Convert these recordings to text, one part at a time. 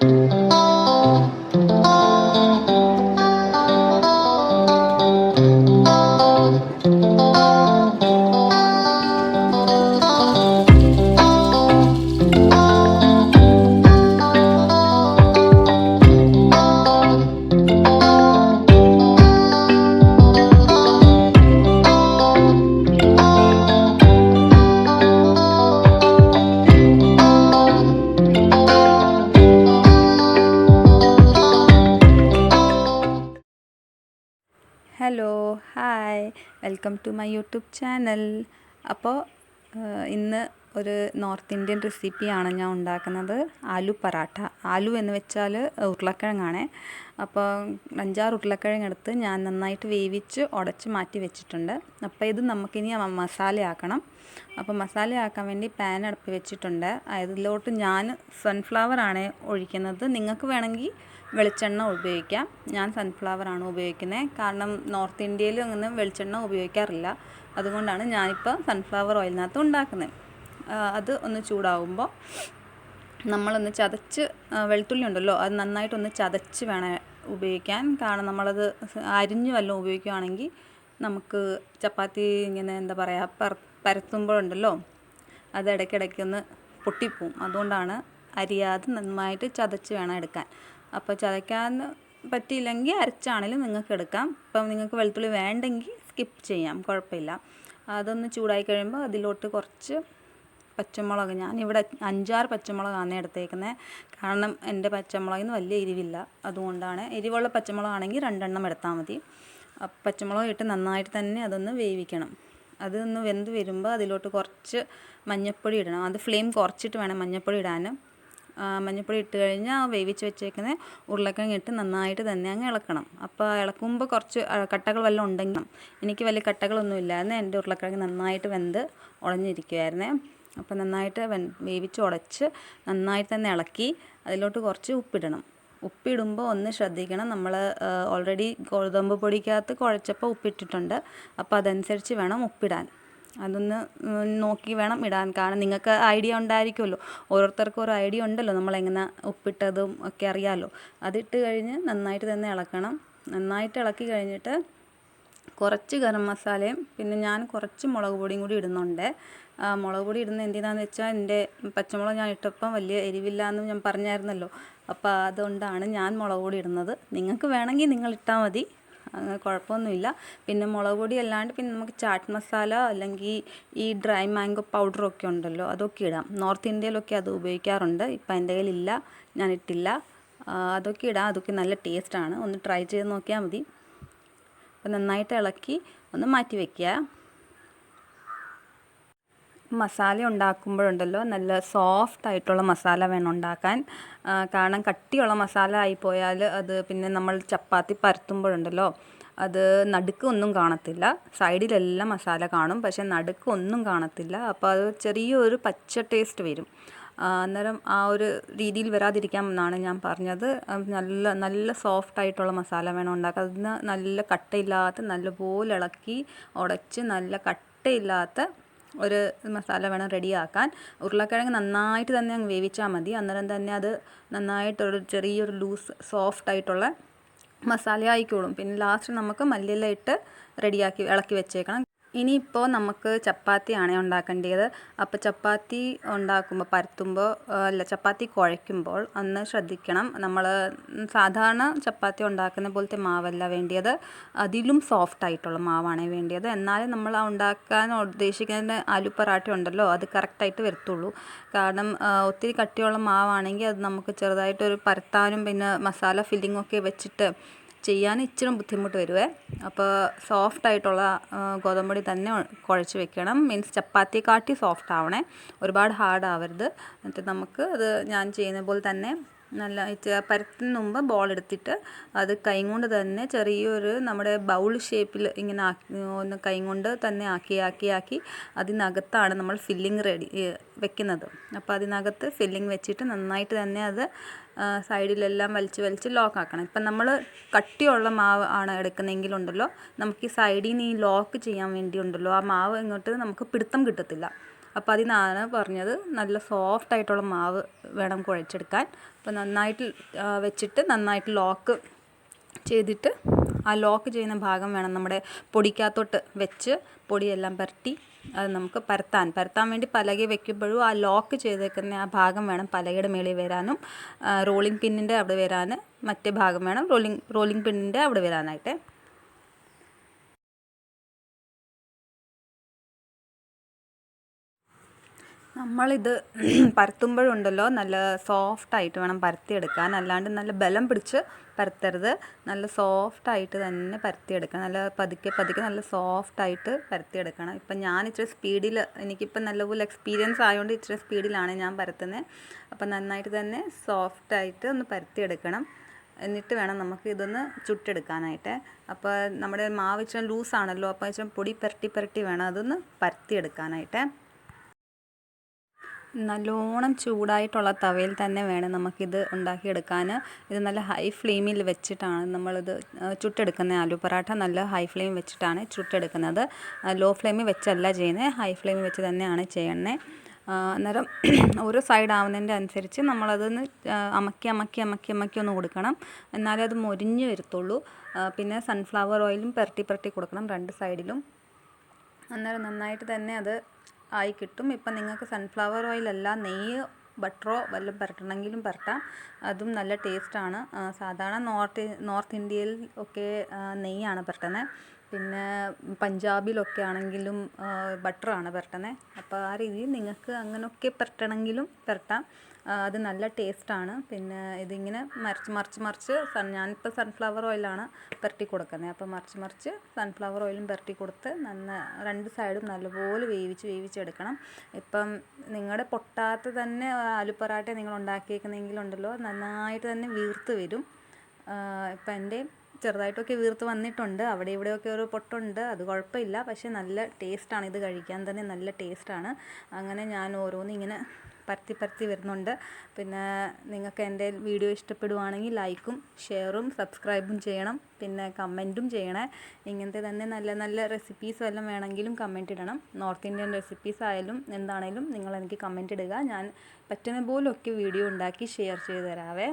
Hello hi welcome to my YouTube channel. അപ്പോൾ ഇന്ന് ഒരു നോർത്ത് ഇന്ത്യൻ റെസിപ്പിയാണ് ഞാൻ ഉണ്ടാക്കുന്നത്. ആലു പറാട്ട. ആലു എന്ന് വെച്ചാൽ ഉരുളക്കിഴങ്ങാണ്. അപ്പോൾ 5-6 ഉരുളക്കിഴങ്ങ് എടുത്ത് ഞാൻ നന്നായിട്ട് വേവിച്ച് ഉടച്ച് മാറ്റി വെച്ചിട്ടുണ്ട്. അപ്പോൾ ഇത് നമുക്കിനി മസാലയാക്കണം. അപ്പോൾ മസാലയാക്കാൻ വേണ്ടി പാൻ അടുപ്പ് വെച്ചിട്ടുണ്ട്. അതിലോട്ട് ഞാൻ സൺഫ്ലവറാണ് ഒഴിക്കുന്നത്. നിങ്ങൾക്ക് വേണമെങ്കിൽ വെളിച്ചെണ്ണ ഉപയോഗിക്കാം. ഞാൻ സൺഫ്ലവറാണ് ഉപയോഗിക്കുന്നത്. കാരണം നോർത്ത് ഇന്ത്യയിൽ അങ്ങനെ വെളിച്ചെണ്ണ ഉപയോഗിക്കാറില്ല. അതുകൊണ്ടാണ് ഞാനിപ്പോൾ സൺഫ്ലവർ ഓയിലിനകത്ത് ഉണ്ടാക്കുന്നത്. അത് ഒന്ന് ചൂടാവുമ്പോൾ നമ്മളൊന്ന് ചതച്ച്, വെളുത്തുള്ളി ഉണ്ടല്ലോ അത് നന്നായിട്ടൊന്ന് ചതച്ച് വേണം ഉപയോഗിക്കാൻ. കാരണം നമ്മളത് അരിഞ്ഞ് വല്ലതും ഉപയോഗിക്കുകയാണെങ്കിൽ നമുക്ക് ചപ്പാത്തി ഇങ്ങനെ എന്താ പറയുക പരത്തുമ്പോഴുണ്ടല്ലോ അത് ഇടയ്ക്കിടയ്ക്കൊന്ന് പൊട്ടിപ്പോവും. അതുകൊണ്ടാണ് അരിയാതെ നന്നായിട്ട് ചതച്ച് വേണം എടുക്കാൻ. അപ്പോൾ ചതയ്ക്കാൻ പറ്റിയില്ലെങ്കിൽ അരച്ചാണെങ്കിലും നിങ്ങൾക്ക് എടുക്കാം. ഇപ്പം നിങ്ങൾക്ക് വെളുത്തുള്ളി വേണ്ടെങ്കിൽ സ്കിപ്പ് ചെയ്യാം, കുഴപ്പമില്ല. അതൊന്ന് ചൂടായി കഴിയുമ്പോൾ അതിലോട്ട് കുറച്ച് പച്ചമുളക്, ഞാനിവിടെ 5-6 പച്ചമുളകാണ് എടുത്തേക്കുന്നത്. കാരണം എൻ്റെ പച്ചമുളകിന് വലിയ എരിവില്ല. അതുകൊണ്ടാണ്. എരിവുള്ള പച്ചമുളകാണെങ്കിൽ 2 എണ്ണം എടുത്താൽ മതി. പച്ചമുളക് ഇട്ട് നന്നായിട്ട് തന്നെ അതൊന്ന് വേവിക്കണം. അതൊന്ന് വെന്ത് വരുമ്പോൾ അതിലോട്ട് കുറച്ച് മഞ്ഞൾപ്പൊടി ഇടണം. അത് ഫ്ലെയിം കുറച്ചിട്ട് വേണം മഞ്ഞൾപ്പൊടി ഇടാൻ. മഞ്ഞൾപ്പൊടി ഇട്ട് കഴിഞ്ഞാൽ വേവിച്ച് വെച്ചേക്കുന്ന ഉരുളക്കിഴങ്ങ് ഇട്ട് നന്നായിട്ട് തന്നെ അങ്ങ് ഇളക്കണം. അപ്പോൾ ഇളക്കുമ്പോൾ കുറച്ച് കട്ടകൾ വല്ലതും ഉണ്ടെങ്കിൽ, എനിക്ക് വലിയ കട്ടകളൊന്നും ഇല്ലായിരുന്നു. എൻ്റെ ഉരുളക്കിഴങ്ങ് നന്നായിട്ട് വെന്ത് ഉടഞ്ഞിരിക്കുമായിരുന്നേ. അപ്പോൾ നന്നായിട്ട് വേവിച്ച് ഉടച്ച് നന്നായിട്ട് തന്നെ ഇളക്കി അതിലോട്ട് കുറച്ച് ഉപ്പിടണം. ഉപ്പിടുമ്പോൾ ഒന്ന് ശ്രദ്ധിക്കണം, നമ്മൾ ഓൾറെഡി ഗോതമ്പ് പൊടിക്കകത്ത് കുഴച്ചപ്പോൾ ഉപ്പിട്ടിട്ടുണ്ട്. അപ്പോൾ അതനുസരിച്ച് വേണം ഉപ്പിടാൻ. അതൊന്ന് നോക്കി വേണം ഇടാൻ. കാരണം നിങ്ങൾക്ക് ഐഡിയ ഉണ്ടായിരിക്കുമല്ലോ, ഓരോരുത്തർക്കും ഒരു ഐഡിയ ഉണ്ടല്ലോ നമ്മളെങ്ങനെ ഉപ്പിട്ടതും ഒക്കെ അറിയാമല്ലോ. അതിട്ട് കഴിഞ്ഞ് നന്നായിട്ട് തന്നെ ഇളക്കണം. നന്നായിട്ട് ഇളക്കി കഴിഞ്ഞിട്ട് കുറച്ച് ഗരം മസാലയും പിന്നെ ഞാൻ കുറച്ച് മുളക് പൊടിയും കൂടി ഇടുന്നുണ്ട്. മുളക് പൊടി ഇടുന്നത് എന്തിനാണെന്ന് വെച്ചാൽ എൻ്റെ പച്ചമുളക് ഞാൻ ഇട്ടപ്പം വലിയ എരിവില്ല എന്ന് ഞാൻ പറഞ്ഞായിരുന്നല്ലോ. അപ്പോൾ അതുകൊണ്ടാണ് ഞാൻ മുളക് പൊടി ഇടുന്നത്. നിങ്ങൾക്ക് വേണമെങ്കിൽ നിങ്ങൾ ഇട്ടാൽ മതി, കുഴപ്പമൊന്നുമില്ല. പിന്നെ മുളക് പൊടി അല്ലാണ്ട് പിന്നെ നമുക്ക് ചാട്ട് മസാല അല്ലെങ്കിൽ ഈ ഡ്രൈ മാംഗോ പൗഡറൊക്കെ ഉണ്ടല്ലോ, അതൊക്കെ ഇടാം. നോർത്ത് ഇന്ത്യയിലൊക്കെ അത് ഉപയോഗിക്കാറുണ്ട്. ഇപ്പം എൻ്റെ കയ്യിലില്ല, ഞാൻ ഇട്ടില്ല. അതൊക്കെ ഇടാം, അതൊക്കെ നല്ല ടേസ്റ്റാണ്. ഒന്ന് ട്രൈ ചെയ്ത് നോക്കിയാൽ മതി. അപ്പോൾ നന്നായിട്ട് ഇളക്കി ഒന്ന് മാറ്റി വയ്ക്കുക. മസാല ഉണ്ടാക്കുമ്പോഴുണ്ടല്ലോ നല്ല സോഫ്റ്റ് ആയിട്ടുള്ള മസാല വേണം ഉണ്ടാക്കാൻ. കാരണം കട്ടിയുള്ള മസാല ആയിപ്പോയാൽ അത് പിന്നെ നമ്മൾ ചപ്പാത്തി പരത്തുമ്പോഴുണ്ടല്ലോ അത് നടുക്ക് ഒന്നും കാണത്തില്ല. സൈഡിലെല്ലാം മസാല കാണും, പക്ഷേ നടുക്ക് ഒന്നും കാണത്തില്ല. അപ്പോൾ അത് ചെറിയൊരു പച്ച ടേസ്റ്റ് വരും. അന്നേരം ആ ഒരു രീതിയിൽ വരാതിരിക്കാം എന്നാണ് ഞാൻ പറഞ്ഞത്. നല്ല നല്ല സോഫ്റ്റ് ആയിട്ടുള്ള മസാല വേണം ഉണ്ടാക്കാൻ. അതിന് നല്ല കട്ടയില്ലാത്ത, നല്ലപോലെ ഇളക്കി ഉടച്ച് നല്ല കട്ടയില്ലാത്ത ഒരു മസാല വേണം റെഡിയാക്കാൻ. ഉരുളക്കിഴങ്ങ് നന്നായിട്ട് തന്നെ അങ്ങ് വേവിച്ചാൽ മതി. അന്നേരം തന്നെ അത് നന്നായിട്ടൊരു ചെറിയൊരു ലൂസ് സോഫ്റ്റ് ആയിട്ടുള്ള മസാല ആയിക്കോളും. പിന്നെ ലാസ്റ്റ് നമുക്ക് മല്ലിയില ഇട്ട് റെഡിയാക്കി ഇളക്കി വെച്ചേക്കണം. ഇനിയിപ്പോൾ നമുക്ക് ചപ്പാത്തിയാണ് ഉണ്ടാക്കേണ്ടത്. അപ്പോൾ ചപ്പാത്തി ഉണ്ടാക്കുമ്പോൾ ചപ്പാത്തി കുഴയ്ക്കുമ്പോൾ ഒന്ന് ശ്രദ്ധിക്കണം. നമ്മൾ സാധാരണ ചപ്പാത്തി ഉണ്ടാക്കുന്ന പോലത്തെ മാവല്ല വേണ്ടിയത്, അതിലും സോഫ്റ്റ് ആയിട്ടുള്ള മാവാണ് വേണ്ടിയത്. എന്നാലും നമ്മൾ ഉണ്ടാക്കാൻ ഉദ്ദേശിക്കുന്ന ആലു പറാട്ട ഉണ്ടല്ലോ അത് കറക്റ്റായിട്ട് വരത്തുള്ളൂ. കാരണം ഒത്തിരി കട്ടിയുള്ള മാവാണെങ്കിൽ അത് നമുക്ക് ചെറുതായിട്ടൊരു പരത്താനും പിന്നെ മസാല ഫില്ലിങ്ങൊക്കെ വെച്ചിട്ട് ചെയ്യാൻ ഇച്ചിരി ബുദ്ധിമുട്ട് വരുവേ. അപ്പോൾ സോഫ്റ്റ് ആയിട്ടുള്ള ഗോതമ്പൊടി തന്നെ കുഴച്ച് വെക്കണം. മീൻസ് ചപ്പാത്തിയെക്കാട്ടി സോഫ്റ്റ് ആവണേ, ഒരുപാട് ഹാർഡ് ആവരുത്. എന്നിട്ട് നമുക്ക് അത് ഞാൻ ചെയ്യുന്ന പോലെ തന്നെ നല്ല പരത്തുന്ന മുമ്പ് ബോൾ എടുത്തിട്ട് അത് കൈ കൊണ്ട് തന്നെ ചെറിയൊരു നമ്മുടെ ബൗൾ ഷേപ്പിൽ ഇങ്ങനെ ഒന്ന് കൈ കൊണ്ട് തന്നെ ആക്കി അതിനകത്താണ് നമ്മൾ ഫില്ലിങ് വെക്കുന്നത്. അപ്പോൾ അതിനകത്ത് ഫില്ലിങ് വെച്ചിട്ട് നന്നായിട്ട് തന്നെ അത് സൈഡിലെല്ലാം വലിച്ച് ലോക്കാക്കണം. ഇപ്പം നമ്മൾ കട്ടിയുള്ള മാവ് ആണ് എടുക്കുന്നതെങ്കിലുണ്ടല്ലോ നമുക്ക് ഈ സൈഡിൽ നിന്ന് ഈ ലോക്ക് ചെയ്യാൻ വേണ്ടിയുണ്ടല്ലോ ആ മാവ് ഇങ്ങോട്ട് നമുക്ക് പിടുത്തം കിട്ടത്തില്ല. അപ്പോൾ അതിനാണ് പറഞ്ഞത് നല്ല സോഫ്റ്റായിട്ടുള്ള മാവ് വേണം കുഴച്ചെടുക്കാൻ. അപ്പോൾ നന്നായിട്ട് വെച്ചിട്ട് നന്നായിട്ട് ലോക്ക് ചെയ്തിട്ട് ആ ലോക്ക് ചെയ്യുന്ന ഭാഗം വേണം നമ്മുടെ പൊടിക്കകത്തോട്ട് വെച്ച് പൊടിയെല്ലാം പരട്ടി അത് നമുക്ക് പരത്താൻ വേണ്ടി പലക വെക്കുമ്പോഴും ആ ലോക്ക് ചെയ്തേക്കുന്ന ആ ഭാഗം വേണം പലകയുടെ മേളിൽ വരാനും, റോളിംഗ് പിന്നിൻ്റെ അവിടെ വരാൻ മറ്റേ ഭാഗം വേണം റോളിംഗ് പിന്നിൻ്റെ അവിടെ വരാനായിട്ട്. നമ്മളിത് പരത്തുമ്പോഴുണ്ടല്ലോ നല്ല സോഫ്റ്റായിട്ട് വേണം പരത്തിയെടുക്കാൻ, അല്ലാണ്ട് നല്ല ബലം പിടിച്ച് പരത്തരുത്. നല്ല സോഫ്റ്റായിട്ട് തന്നെ പരത്തിയെടുക്കണം, നല്ല പതുക്കെ നല്ല സോഫ്റ്റായിട്ട് പരത്തിയെടുക്കണം. ഇപ്പം ഞാൻ ഇച്ചിരി സ്പീഡിൽ, എനിക്കിപ്പം നല്ലപോലെ എക്സ്പീരിയൻസ് ആയതുകൊണ്ട് ഇച്ചിരി സ്പീഡിലാണ് ഞാൻ പരത്തുന്നത്. അപ്പം നന്നായിട്ട് തന്നെ സോഫ്റ്റായിട്ട് ഒന്ന് പരത്തിയെടുക്കണം. എന്നിട്ട് വേണം നമുക്ക് ഇതൊന്ന് ചുട്ടെടുക്കാനായിട്ട്. അപ്പോൾ നമ്മുടെ മാവ് ഇച്ചിരി ലൂസാണല്ലോ, അപ്പോൾ ഇച്ചിരി പൊടി പുരട്ടി വേണം അതൊന്ന് പരത്തിയെടുക്കാനായിട്ട്. നല്ലോണം ചൂടായിട്ടുള്ള തവയിൽ തന്നെ വേണം നമുക്കിത് ഉണ്ടാക്കിയെടുക്കാൻ. ഇത് നല്ല ഹൈ ഫ്ലെയിമിൽ വെച്ചിട്ടാണ് നമ്മളിത് ചുട്ടെടുക്കുന്നത്. ആലു പൊറാട്ട നല്ല ഹൈ ഫ്ലെയിം വെച്ചിട്ടാണ് ചുട്ടെടുക്കുന്നത്. ലോ ഫ്ലെയിമിൽ വെച്ചല്ല ചെയ്യുന്നത്, ഹൈ ഫ്ലെയിമിൽ വെച്ച് തന്നെയാണ് ചെയ്യുന്നത്. അന്നേരം ഓരോ സൈഡ് ആവുന്നതിൻ്റെ അനുസരിച്ച് നമ്മളതൊന്ന് അമക്കി ഒന്ന് കൊടുക്കണം, എന്നാലേ അത് മൊരിഞ്ഞ് വരത്തുള്ളൂ. പിന്നെ സൺഫ്ലവർ ഓയിലും പുരട്ടി കൊടുക്കണം രണ്ട് സൈഡിലും. അന്നേരം നന്നായിട്ട് തന്നെ അത് ആയി കിട്ടും. ഇപ്പം നിങ്ങൾക്ക് സൺഫ്ലവർ ഓയിലല്ല നെയ്യ് ബട്ടറോ വല്ലതും പുരട്ടണമെങ്കിലും പുരട്ടാം, അതും നല്ല ടേസ്റ്റാണ്. സാധാരണ നോർത്ത് ഇന്ത്യയിൽ ഒക്കെ നെയ്യാണ് പുരട്ടുന്നത്, പിന്നെ പഞ്ചാബിലൊക്കെ ആണെങ്കിലും ബട്ടറാണ് പുരട്ടുന്നത്. അപ്പോൾ ആ രീതിയിൽ നിങ്ങൾക്ക് അങ്ങനെയൊക്കെ പുരട്ടണമെങ്കിലും പുരട്ടാം, അത് നല്ല ടേസ്റ്റാണ്. പിന്നെ ഇതിങ്ങനെ മറിച്ച് ഞാനിപ്പോൾ സൺഫ്ലവർ ഓയിലാണ് പുരട്ടി കൊടുക്കുന്നത്. അപ്പോൾ മറിച്ച് സൺഫ്ലവർ ഓയിലും പുരട്ടി കൊടുത്ത് രണ്ട് സൈഡും നല്ലപോലെ വേവിച്ചെടുക്കണം. ഇപ്പം നിങ്ങളുടെ പൊട്ടാത്ത തന്നെ ആലു പൊറാട്ട നിങ്ങൾ ഉണ്ടാക്കിയേക്കുന്നെങ്കിലുണ്ടല്ലോ നന്നായിട്ട് തന്നെ വീർത്ത് വരും. ഇപ്പം എൻ്റെ ചെറുതായിട്ടൊക്കെ വീർത്ത് വന്നിട്ടുണ്ട്, അവിടെ ഇവിടെയൊക്കെ ഒരു പൊട്ടുണ്ട്, അത് കുഴപ്പമില്ല. പക്ഷേ നല്ല ടേസ്റ്റാണ്, ഇത് കഴിക്കാൻ തന്നെ നല്ല ടേസ്റ്റാണ്. അങ്ങനെ ഞാൻ ഓരോന്ന് ഇങ്ങനെ പരത്തി വരുന്നുണ്ട്. പിന്നെ നിങ്ങൾക്ക് എൻ്റെ വീഡിയോ ഇഷ്ടപ്പെടുവാണെങ്കിൽ ലൈക്കും ഷെയറും സബ്സ്ക്രൈബും ചെയ്യണം, പിന്നെ കമൻറ്റും ചെയ്യണേ. ഇങ്ങനത്തെ തന്നെ നല്ല റെസിപ്പീസ് വല്ലതും വേണമെങ്കിലും കമൻറ്റ് ഇടണം. നോർത്ത് ഇന്ത്യൻ റെസിപ്പീസ് ആയാലും എന്താണേലും നിങ്ങളെനിക്ക് കമൻറ്റ് ഇടുക, ഞാൻ പറ്റുന്ന പോലൊക്കെ വീഡിയോ ഉണ്ടാക്കി ഷെയർ ചെയ്ത് തരാവേ.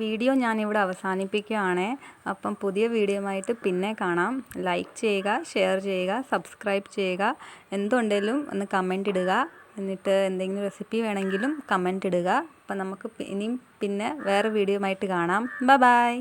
വീഡിയോ ഞാനിവിടെ അവസാനിപ്പിക്കുകയാണ്. അപ്പം പുതിയ വീഡിയോയുമായിട്ട് പിന്നെ കാണാം. ലൈക്ക് ചെയ്യുക, ഷെയർ ചെയ്യുക, സബ്സ്ക്രൈബ് ചെയ്യുക, എന്തുണ്ടെങ്കിലും ഒന്ന് കമൻറ്റ് ഇടുക. എന്നിട്ട് എന്തെങ്കിലും റെസിപ്പി വേണമെങ്കിലും കമൻറ്റ് ഇടുക. അപ്പം നമുക്ക് ഇനിയും പിന്നെ വേറെ വീഡിയോ ആയിട്ട് കാണാം. ബൈ.